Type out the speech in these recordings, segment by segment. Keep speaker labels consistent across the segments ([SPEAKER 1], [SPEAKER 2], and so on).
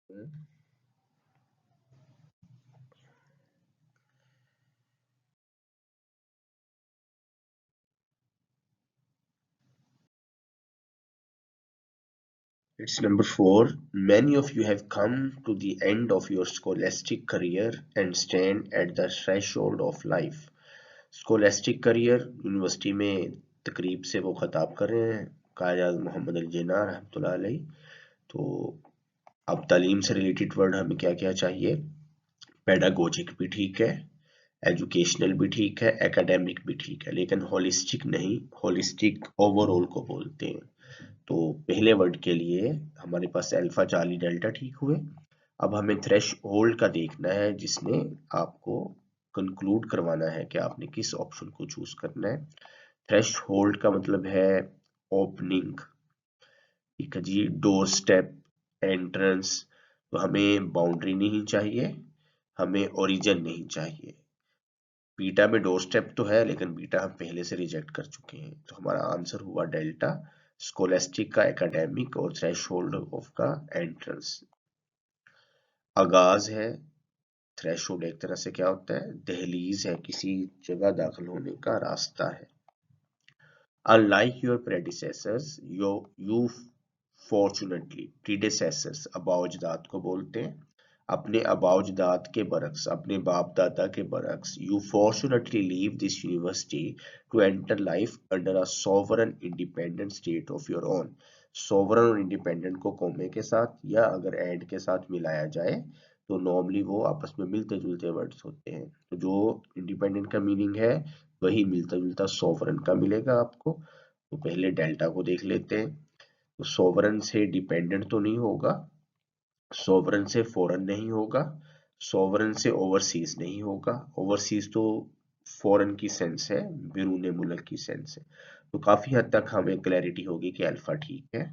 [SPEAKER 1] It's number 4. Many of you have come to the end of your scholastic career and stand at the threshold of life. Scholastic career university में तकरीब से वो खिताब कर रहे हैं कायद मोहम्मद अली जिन्ना रहमतुल्लाह अलैह। तो अब तालीम से रिलेटेड वर्ड हमें क्या क्या चाहिए? पेडागोजिक भी ठीक है, एजुकेशनल भी ठीक है, एकेडमिक भी ठीक है, लेकिन होलिस्टिक नहीं। होलिस्टिक ओवरऑल को बोलते हैं। तो पहले वर्ड के लिए हमारे पास अल्फा चार्ली डेल्टा ठीक हुए। अब हमें थ्रेश होल्ड का देखना है, जिसमें आपको कंक्लूड करवाना है कि आपने किस ऑप्शन को चूज करना है। थ्रेश होल्ड का मतलब है ओपनिंग, ठीक है जी, डोर स्टेप, एंट्रेंस। तो हमें बाउंड्री नहीं चाहिए, हमें ओरिजिन नहीं चाहिए। बीटा में डोर स्टेप तो है, लेकिन बीटा हम पहले से रिजेक्ट कर चुके हैं। तो हमारा आंसर हुआ डेल्टा, स्कोलेस्टिक का एकेडमिक और थ्रेशोल्ड ऑफ का एंट्रेंस। आगाज है, थ्रेशोल्ड एक तरह से क्या होता है? दहलीज है, किसी जगह दाखिल होने का रास्ता है। Unlike your predecessors, you fortunately predecessors अबाउजदाद को बोलते हैं। अपने अबाउजदाद के बरक्स, अपने बाप दादा के बरक्स, you fortunately leave this university to enter life under a sovereign independent state of your own। sovereign और independent को कोमे के साथ या अगर एंड के साथ मिलाया जाए तो नॉर्मली वो आपस में मिलते जुलते वर्ड्स होते हैं। तो जो इंडिपेंडेंट का मीनिंग है वही मिलता जुलता सोवरन का मिलेगा आपको। तो पहले डेल्टा को देख लेते हैं। तो सोवरन से डिपेंडेंट तो नहीं होगा, सोवरन से फॉरेन नहीं होगा, सोवरन से ओवरसीज नहीं होगा। ओवरसीज तो फॉरेन की सेंस है, बिरूने मुल्क की सेंस है। तो काफी हद तक हमें क्लैरिटी होगी कि अल्फा ठीक है।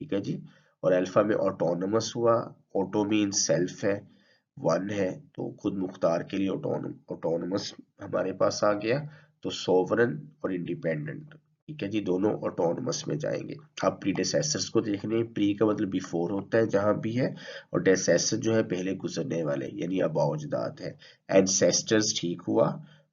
[SPEAKER 1] ठीक है जी। और अल्फा में ऑटोनमस हुआ, ऑटो मीन सेल्फ है, वन है, तो खुद मुख्तार के लिए ऑटोनमस हमारे पास आ गया। तो सोवरन और इंडिपेंडेंट, ठीक है जी, दोनों ऑटोनमस में जाएंगे। अब प्रीडेसेसर्स को देखने, प्री का मतलब बिफोर होता है जहां भी है, और डेसेसर जो है पहले गुजरने वाले यानी अबाउजदाद है। एंसेस्टर्स ठीक हुआ,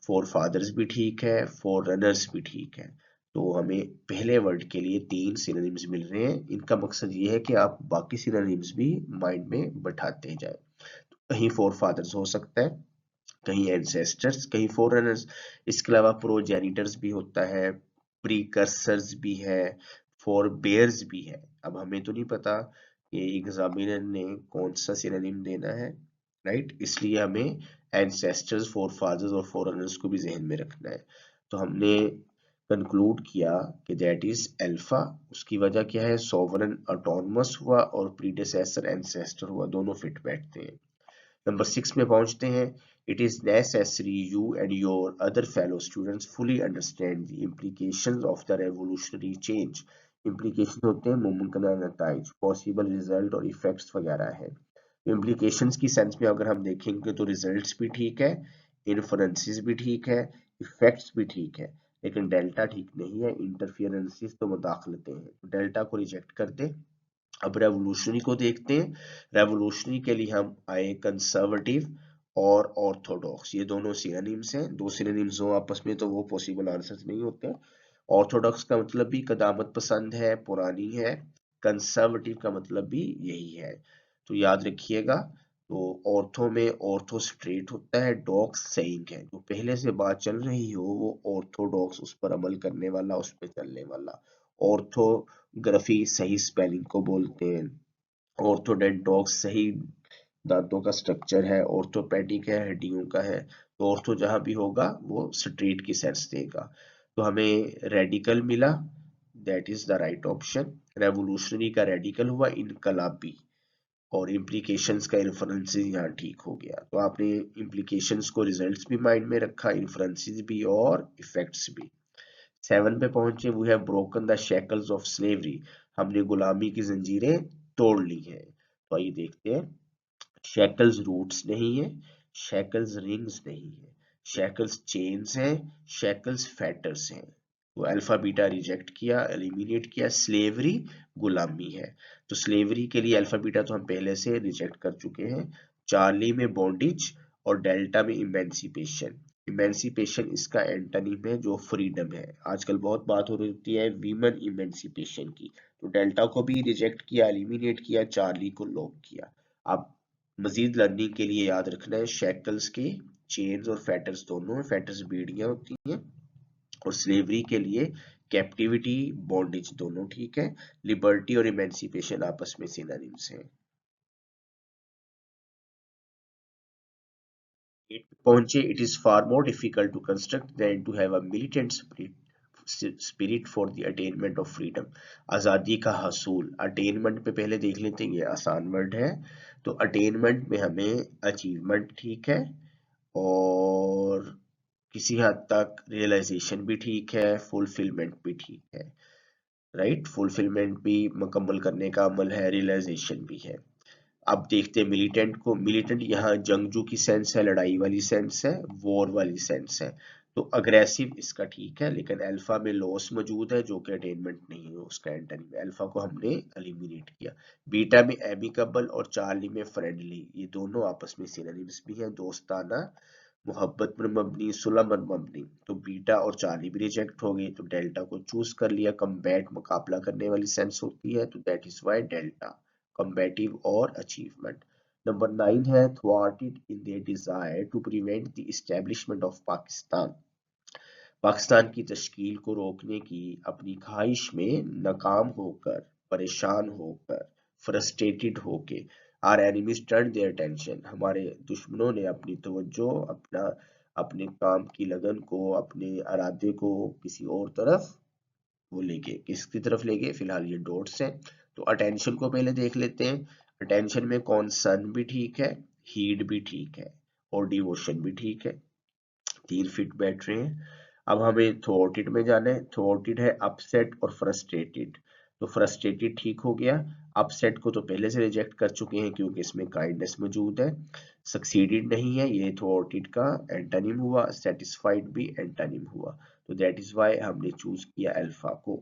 [SPEAKER 1] फोर फादर्स भी ठीक है, फोर रनर्स भी ठीक है। तो हमें पहले वर्ड के लिए 3 सिनोनिम्स मिल रहे हैं। इनका मकसद ये है कि आप बाकी सिनोनिम्स भी माइंड में बैठाते जाए। कहीं फोर फादर्स हो सकता है, कहीं एंसेस्टर्स, कहीं फोर रनर्स। इसके अलावा प्रोजेनिटर्स भी होता है, प्रीकर्सर्स भी है, फोरबेयर्स भी है। अब हमें तो नहीं पता कि एग्जामिनर ने कौन सा सिनोनिम देना है, राइट? इसलिए हमें एंसेस्टर्स, फोरफादर्स और फोररनर्स को भी जहन में रखना है। तो हमने कंक्लूड किया कि दैट इज अल्फा। उसकी वजह क्या है? सोवरन ऑटोनमस हुआ और प्रीडेसेसर एंसेस्टर हुआ, दोनों फिट बैठते हैं। नंबर 6 में पहुंचते हैं। It is necessary you and your other fellow students fully understand the implications of the revolutionary change। Implications होते हैं मुमकिन नताइज, पॉसिबल रिजल्ट और इफेक्ट्स वगैरह है। implications की सेंस में अगर हम देखेंगे तो रिजल्ट्स भी ठीक है, इन्फ्लुएंसेस भी ठीक है, इफेक्ट्स भी ठीक है, लेकिन डेल्टा ठीक नहीं है। इंटरफियरेंसेस तो मुदाखलतें हैं, डेल्टा को रिजेक्ट कर दे। अब रेवोल्यूशनरी को देखते हैं। रेवोल्यूशनरी के लिए हम आए कंजर्वेटिव और ऑर्थोडॉक्स, ये दोनों सिनोनिम्स हैं। दो सिनोनिम्स हो आपस में तो वो पॉसिबल आंसर्स नहीं होते। ऑर्थोडॉक्स का मतलब भी कदामत पसंद है, पुरानी है। कंजर्वेटिव का मतलब भी यही है। तो याद रखिएगा। तो ऑर्थो में ऑर्थो स्ट्रेट होता है, डॉक्स सेइंग है। जो पहले से बात चल रही हो वो ऑर्थोडॉक्स, उस पर अमल करने वाला, उस पर चलने वाला। ऑर्थोग्राफी सही स्पेलिंग को बोलते हैं। ऑर्थोडेंटॉक्स सही दांतों का स्ट्रक्चर है। ऑर्थोपेडिक है, हड्डियों का है। तो ऑर्थो जहां भी होगा वो स्ट्रेट की सेंस देगा। तो हमें रेडिकल मिला, that is the right option. Revolutionary का रेडिकल हुआ इनकलाबी, और इम्प्लीकेशंस का इन्फ्लुएंसेस यहाँ ठीक हो गया। तो आपने इम्प्लीकेशंस को रिजल्ट्स भी माइंड में रखा, इन्फ्लुएंसेस भी और इफेक्ट्स भी। 7 पे पहुंचे, we have broken the shackles of slavery. हमने गुलामी की जंजीरें तोड़ ली हैं। तो आइए देखते हैं। शैकल्स रूट्स नहीं है, शैकल्स रिंग्स नहीं है, शैकल्स चेन्स हैं, शैकल्स फैटर्स हैं। तो अल्फा बीटा रिजेक्ट किया, एलिमिनेट किया। स्लेवरी गुलामी है। तो स्लेवरी के लिए अल्फा बीटा तो हम पहले से रिजेक्ट कर चुके हैं। चार्ली में बॉन्डिज और डेल्टा में इमेंसिपेशन। इमेंसिपेशन इसका एंटोनिम है जो फ्रीडम है। आजकल बहुत बात हो रही होती है वीमेन इमेंसिपेशन की। तो डेल्टा को भी रिजेक्ट किया, एलिमिनेट किया, चार्ली को लॉक किया। अब मजीद लर्निंग के लिए याद रखना है शैकल्स के चेन्स और फेटर्स दोनों है। फेटर्स बेड़ियां होती हैं और स्लेवरी के लिए कैप्टिविटी बॉन्डेज दोनों ठीक है। लिबर्टी और इमेंसिपेशन आपस में सिनोनिम्स हैं। पहुंचे, it is far more difficult to construct than to have a militant spirit for the attainment of freedom. आजादी का हसूल, अटेनमेंट पे पहले देख लेते हैं, ये आसान वर्ड है। तो अटेनमेंट में हमें अचीवमेंट ठीक है और किसी हद तक रियलाइजेशन भी ठीक है, फुलफिलमेंट भी ठीक है। राइट, फुलफिलमेंट भी मुकम्मल करने का अमल है, रियलाइजेशन भी है। अब देखते हैं मिलिटेंट को। मिलिटेंट यहाँ जंगजू की सेंस है, लड़ाई वाली सेंस है, वॉर वाली सेंस है। तो अग्रेसिव इसका ठीक है, लेकिन अल्फा में लॉस मौजूद है जो कि अटेनमेंट नहीं है उसका एंटोनिम। अल्फा को हमने एलिमिनेट किया। बीटा में एमिकबल और चार्ली में फ्रेंडली, ये दोनों आपस में सिनोनिम्स भी हैं, दोस्ताना, मोहब्बत पर मबनी, सुलह पर मबनी। तो बीटा और चार्ली भी रिजेक्ट हो गए। तो डेल्टा को चूज कर लिया, कम्बैट मुकाबला करने वाली सेंस होती है, तो that is why delta combative और अचीवमेंट। नंबर 9 है thwarted in their desire to prevent the establishment of Pakistan. Pakistan की तश्कील को रोकने की अपनी ख्वाहिश में नाकाम होकर, परेशान होकर, फ्रस्ट्रेटेड होके, our enemies turn their attention, हमारे दुश्मनों ने अपनी तवज्जो, अपने काम की लगन को, अपने इरादे को किसी और तरफ वो ले गए। किसकी तरफ ले गए? फिलहाल ये डॉट्स हैं। तो अटेंशन को पहले देख लेते हैं। अटेंशन में कॉन्सर्न भी ठीक है, हीड भी ठीक है और डिवोशन भी ठीक है। 3 फिट बैठ रहे हैं। अब हमें थॉटिड में जाना है। थॉटिड है अपसेट और फ्रस्ट्रेटेड। तो फ्रस्ट्रेटेड ठीक हो गया। अपसेट को तो पहले से रिजेक्ट कर चुके हैं क्योंकि इसमें काइंडनेस मौजूद है। सक्सीडेड नहीं है, ये थॉटिड का एंटोनिम हुआ। सेटिस्फाइड भी एंटोनिम हुआ। तो दैट इज वाई हमने चूज किया अल्फा को।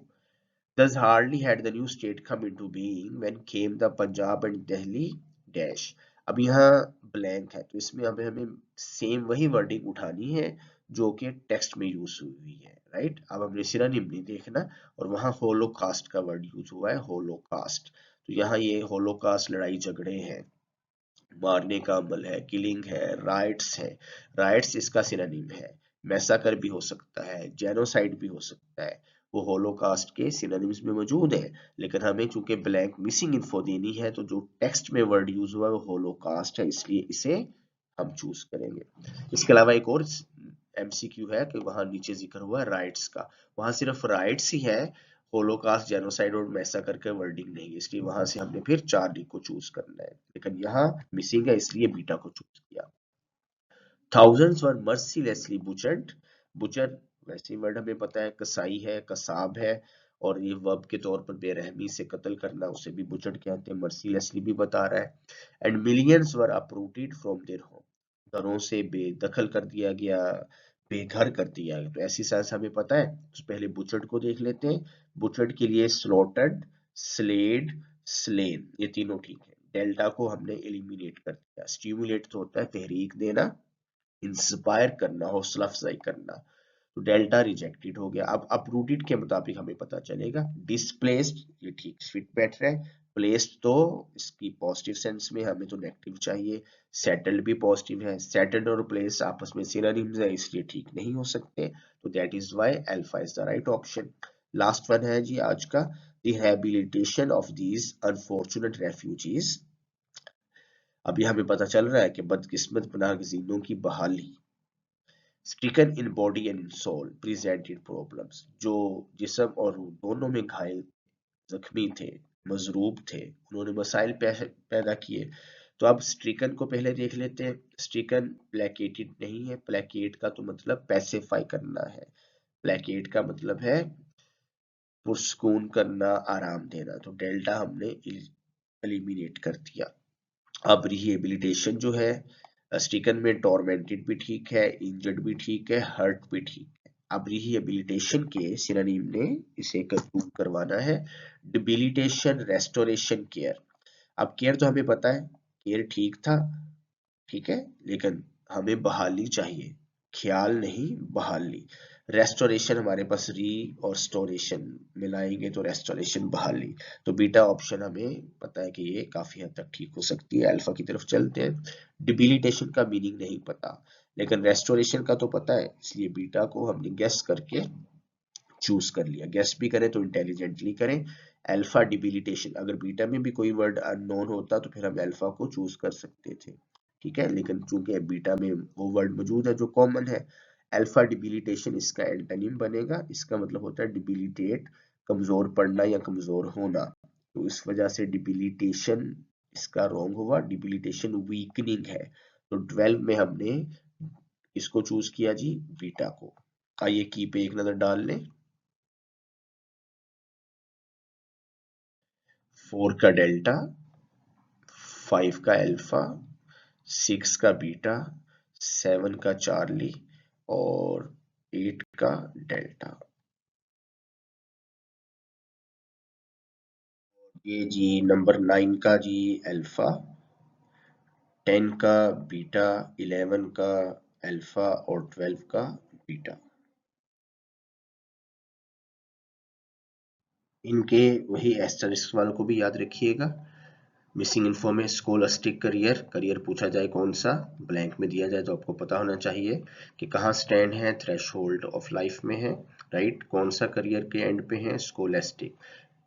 [SPEAKER 1] Thus hardly had the new state come into being when came the Punjab and Delhi dash। अब यहाँ ब्लैंक है तो इसमें अब हमें सेम वही वर्डिंग उठानी है जो कि टेक्स्ट में यूज हुई है। राइट, अब हमने सिनोनिम नहीं देखना। और वहाँ होलोकास्ट का वर्ड यूज हुआ है, होलोकास्ट। तो यहाँ ये होलोकास्ट लड़ाई झगड़े हैं, मारने का अमल है, किलिंग है, राइट्स है। राइट्स इसका सिनोनिम है। मैसाकर भी हो सकता है, जेनोसाइड भी हो सकता है। वो होलोकास्ट के सिनोनिम्स में मौजूद है, लेकिन हमें चूंकि ब्लैंक मिसिंग इन्फो देनी है तो जो टेक्स्ट में वर्ड यूज हुआ है वो होलोकास्ट है, इसलिए इसे हम चूज करेंगे। इसके अलावा एक और एमसीक्यू है कि वहां नीचे जिक्र हुआ है राइट्स का, वहां सिर्फ राइट्स ही है, होलोकास्ट, जेनोसाइड और मैसाकर के वर्डिंग नहीं है, इसलिए वहां से हमने फिर चार्ली को चूज करना है, लेकिन यहाँ मिसिंग है इसलिए बीटा को चूज किया। थाउजेंड्स वर मर्सीलेसली बुचर्ड। बुचर वैसे वर्ड हमें पता है, कसाई है, कसाब है, और ये वर्ब के तौर पर बेरहमी से कत्ल करना उसे भी बुचर्ड कहते हैं, मर्सीलेसली भी बता रहा है। And millions were uprooted from their home. घरों से बेदखल कर दिया गया, बेघर कर दिया गया। तो ऐसी सेंस हमें पता है, तो पहले बुचर्ड को देख लेते हैं। बुचर्ड के लिए स्लॉटर्ड, स्लेड, स्लेन, ये तीनों ठीक है। डेल्टा को हमने एलिमिनेट कर दिया। स्टिमुलेट तो होता है तहरीक देना, इंस्पायर करना, हौसला अफजाई करना। तो डेल्टा रिजेक्टेड हो गया। अब अपरूटेड के मुताबिक हमें पता चलेगा। डिस्प्लेस्ड, ये ठीक फिट बैठ रहा है। प्लेस्ड तो इसकी पॉजिटिव सेंस में, हमें तो नेगेटिव चाहिए। सेटल्ड भी पॉजिटिव है। सेटल्ड और प्लेस आपस में सिनोनिम्स है इसलिए ठीक नहीं हो सकते। तो that is why alpha is the right option. Last one है जी आज का, rehabilitation of these unfortunate refugees. अभी हमें पता चल रहा है कि बदकिस्मत पनाहगजीनों की बहाली, stricken in body and in soul presented problems, जो जिस्म और रूह दोनों में घायल, जख्मी थे, मजरूब थे, उन्होंने मसाइल पैदा किए। तो अब स्ट्रिकन को पहले देख लेते हैं। स्ट्रिकन प्लेकेटेड नहीं है, प्लेकेट का तो मतलब पैसिफाई करना है, प्लेकेट का मतलब है पुरस्कून करना, आराम देना। तो डेल्टा हमने एलिमिनेट कर दिया। अब रिहेबिलिटेशन जो है, स्टिकन में टॉर्मेंटेड भी ठीक है, इंजर्ड भी ठीक है, हर्ट भी ठीक है। अब रिहेबिलिटेशन के सिनोनिम ने इसे प्रूव करवाना है, डिबिलिटेशन, रेस्टोरेशन, केयर। अब केयर तो हमें पता है, केयर ठीक था, ठीक है, लेकिन हमें बहाली चाहिए, ख्याल नहीं बहाली। रेस्टोरेशन हमारे पास री और स्टोरेशन मिलाएंगे तो रेस्टोरेशन बहाली। तो बीटा ऑप्शन हमें पता है कि ये काफी हद तक ठीक हो सकती है। अल्फा की तरफ चलते हैं। डिबिलिटेशन का मीनिंग नहीं पता, लेकिन रेस्टोरेशन का तो पता है, इसलिए बीटा को हमने गेस करके चूज कर लिया। गेस भी करें तो इंटेलिजेंटली करें। अल्फा डिबिलिटेशन, अगर बीटा में भी कोई वर्ड अननोन होता तो फिर हम अल्फा को चूज कर सकते थे, ठीक है, लेकिन चूंकि बीटा में वो वर्ड मौजूद है जो कॉमन है, अल्फा डिबिलिटेशन इसका एंटोनिम बनेगा। इसका मतलब होता है डिबिलिटेट, कमजोर पड़ना या कमजोर होना। तो इस वजह से डिबिलिटेशन इसका रॉन्ग हुआ। डिबिलिटेशन वीकनिंग है। तो 12 में हमने इसको चूज किया जी, बीटा को। आइए की पे एक नजर डाल लें। 4 का डेल्टा, 5 का अल्फा, 6 का बीटा, 7 का चार्ली और 8 का डेल्टा। ये जी नंबर 9 का जी अल्फा, 10 का बीटा, 11 का अल्फा और 12 का बीटा। इनके वही एस्टरिस्क वालों को भी याद रखिएगा। मिसिंग इन्फो में स्कोलास्टिक करियर, करियर पूछा जाए कौन सा, ब्लैंक में दिया जाए तो आपको पता होना चाहिए कि कहाँ स्टैंड है, थ्रेशोल्ड ऑफ लाइफ में है, राइट। कौन सा करियर के एंड पे है, स्कोलास्टिक।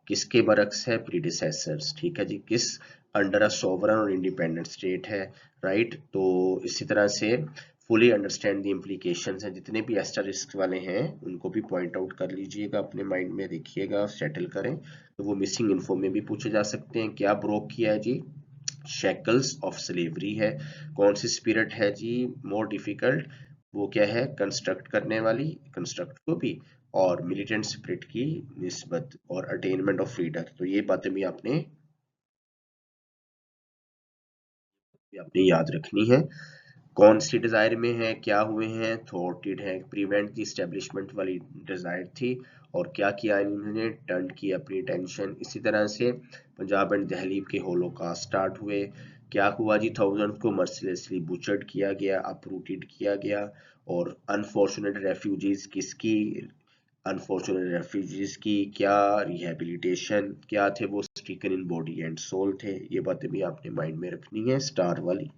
[SPEAKER 1] किसके बरक्स है, प्रीडिसेसर्स, ठीक है जी। किस अंडर अ सोवरन और इंडिपेंडेंट स्टेट है, राइट। तो इसी तरह से फुली अंडरस्टैंड द इम्प्लीकेशंस हैं, जितने भी एस्टरिस्क वाले हैं उनको भी पॉइंट आउट कर लीजिएगा, अपने माइंड में देखिएगा, सेटल करें। तो वो मिसिंग इन्फो में भी पूछे जा सकते हैं। क्या ब्रोक किया है जी, शेकल्स ऑफ स्लेवरी है। कौन सी स्पिरिट है जी मोर डिफिकल्ट, वो क्या है, कंस्ट्रक्ट करने वाली, कंस्ट्रक्ट को भी, और मिलिटेंट स्पिरिट की निस्बत, और अटेनमेंट ऑफ फ्रीडम। तो ये बातें भी आपने याद रखनी है। कौन सी डिजायर में है, क्या हुए हैं, थॉटेड है, प्रिवेंट दी एस्टेब्लिशमेंट वाली डिजायर थी, और क्या किया इन्होंने, टर्न की अपनी टेंशन। इसी तरह से पंजाब एंड दिल्ली के होलोकास्ट स्टार्ट हुए। क्या हुआ जी, थाउजेंड को मर्सिलेसली बुचर्ड किया गया, अपरूटेड किया गया। और अनफॉर्चुनेट रेफ्यूजीज किसकी, अनफॉर्चुनेट रेफ्यूजीज की क्या रिहेबिलिटेशन, क्या थे वो, stricken in body and soul थे। ये बातें भी आपने माइंड में रखनी है, स्टार वाली।